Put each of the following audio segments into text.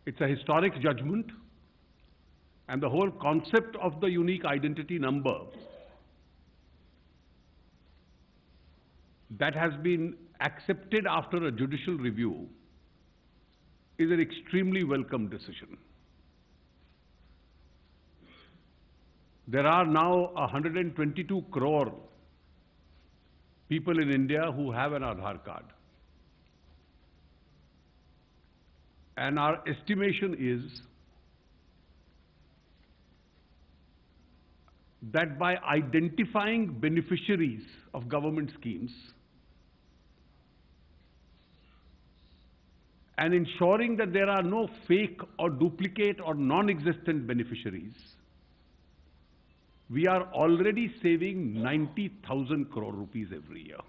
It's a historic judgment, and the whole concept of the unique identity number that has been accepted after a judicial review is an extremely welcome decision. There are now 122 crore people in India who have an Aadhaar card. And our estimation is that by identifying beneficiaries of government schemes and ensuring that there are no fake or duplicate or non-existent beneficiaries, we are already saving 90,000 crore rupees every year.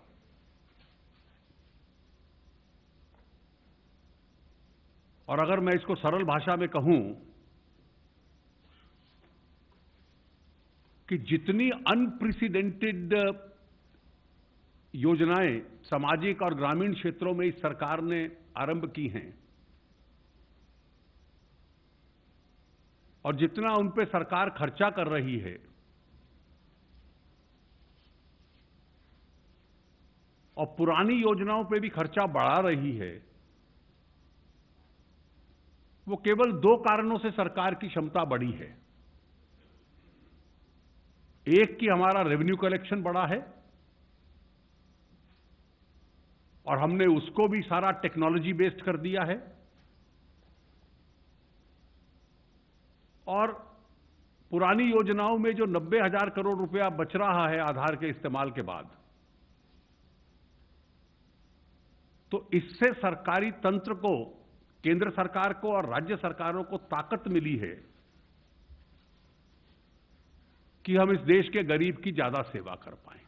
और अगर मैं इसको सरल भाषा में कहूं कि जितनी अनप्रेसिडेंटेड योजनाएं सामाजिक और ग्रामीण क्षेत्रों में इस सरकार ने आरंभ की हैं और जितना उन पे सरकार खर्चा कर रही है और पुरानी योजनाओं पे भी खर्चा बढ़ा रही है, वो केवल दो कारणों से सरकार की क्षमता बढ़ी है। एक कि हमारा रेवेन्यू कलेक्शन बढ़ा है और हमने उसको भी सारा टेक्नोलॉजी बेस्ड कर दिया है, और पुरानी योजनाओं में जो 90,000 करोड़ रुपया बच रहा है आधार के इस्तेमाल के बाद, तो इससे सरकारी तंत्र को, केंद्र सरकार को और राज्य सरकारों को ताकत मिली है कि हम इस देश के गरीब की ज्यादा सेवा कर पाएं।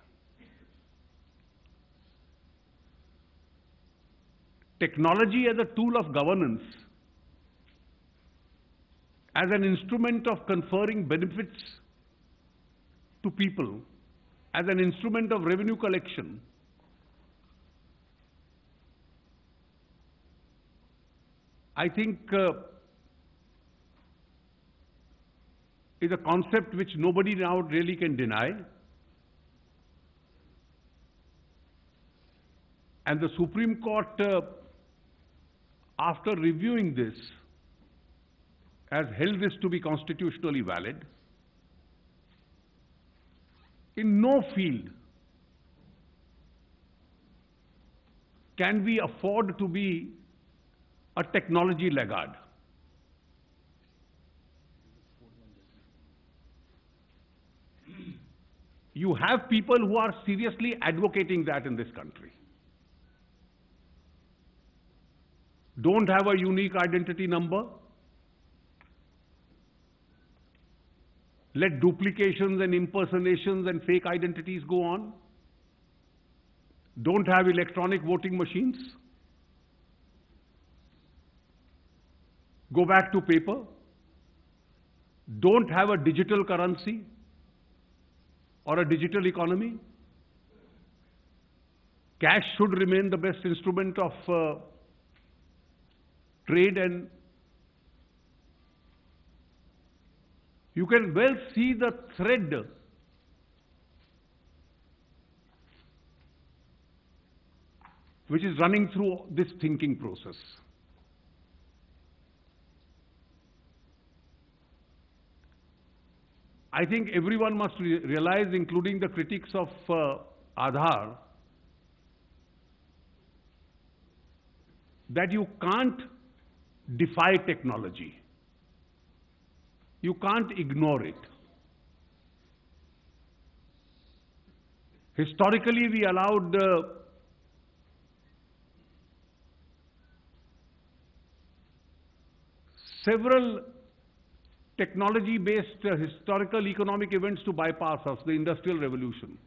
Technology as a tool of governance, as an instrument of conferring benefits to people, as an instrument of revenue collection, I think is a concept which nobody now really can deny. And the Supreme Court, after reviewing this, has held this to be constitutionally valid. In no field can we afford to be a technology laggard. You have people who are seriously advocating that in this country. Don't have a unique identity number. Let duplications and impersonations and fake identities go on. Don't have electronic voting machines. Go back to paper. Don't have a digital currency or a digital economy. Cash should remain the best instrument of trade, and you can well see the thread which is running through this thinking process. I think everyone must realize, including the critics of Aadhaar, that you can't defy technology. You can't ignore it. Historically, we allowed several technology-based historical economic events to bypass us, the Industrial Revolution.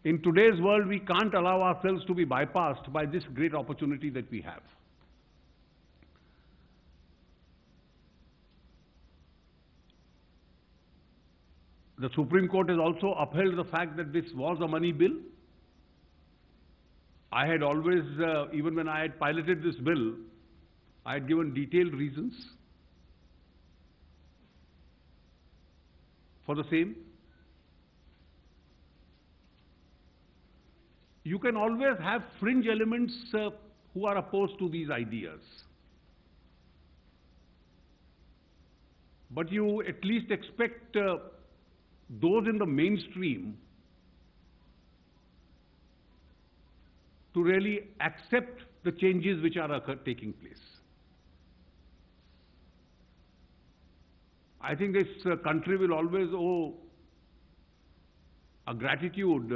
In today's world, we can't allow ourselves to be bypassed by this great opportunity that we have. The Supreme Court has also upheld the fact that this was a money bill. I had always, even when I had piloted this bill, I had given detailed reasons for the same. You can always have fringe elements who are opposed to these ideas. But you at least expect those in the mainstream to really accept the changes which are taking place. I think this country will always owe a gratitude,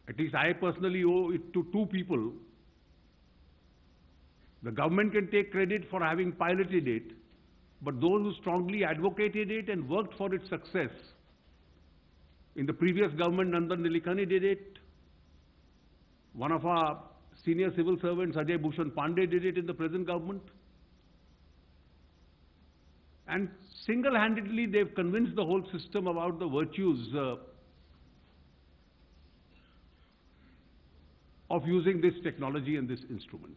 at least I personally owe it to two people. The government can take credit for having piloted it, but those who strongly advocated it and worked for its success. In the previous government, Nandan Nilekani did it. One of our senior civil servants, Ajay Bhushan Pandey, did it in the present government. And single-handedly, they've convinced the whole system about the virtues of using this technology and this instrument.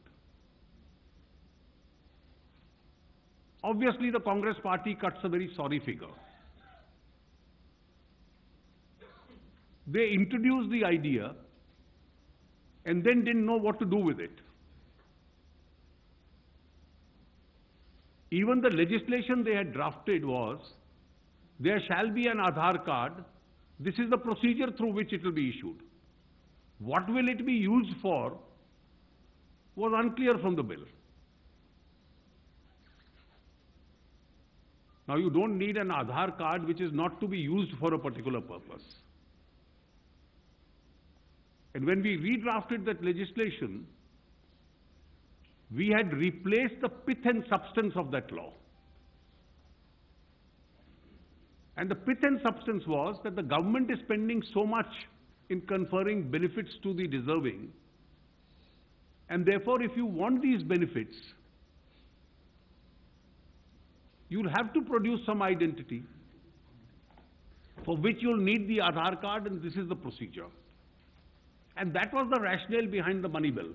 Obviously, the Congress party cuts a very sorry figure. They introduced the idea and then didn't know what to do with it. Even the legislation they had drafted was, there shall be an Aadhaar card. This is the procedure through which it will be issued. What will it be used for was unclear from the bill. Now, you don't need an Aadhaar card which is not to be used for a particular purpose. And when we redrafted that legislation, we had replaced the pith and substance of that law. And the pith and substance was that the government is spending so much in conferring benefits to the deserving, and therefore, if you want these benefits, you'll have to produce some identity for which you'll need the Aadhaar card, and this is the procedure. And that was the rationale behind the money bill.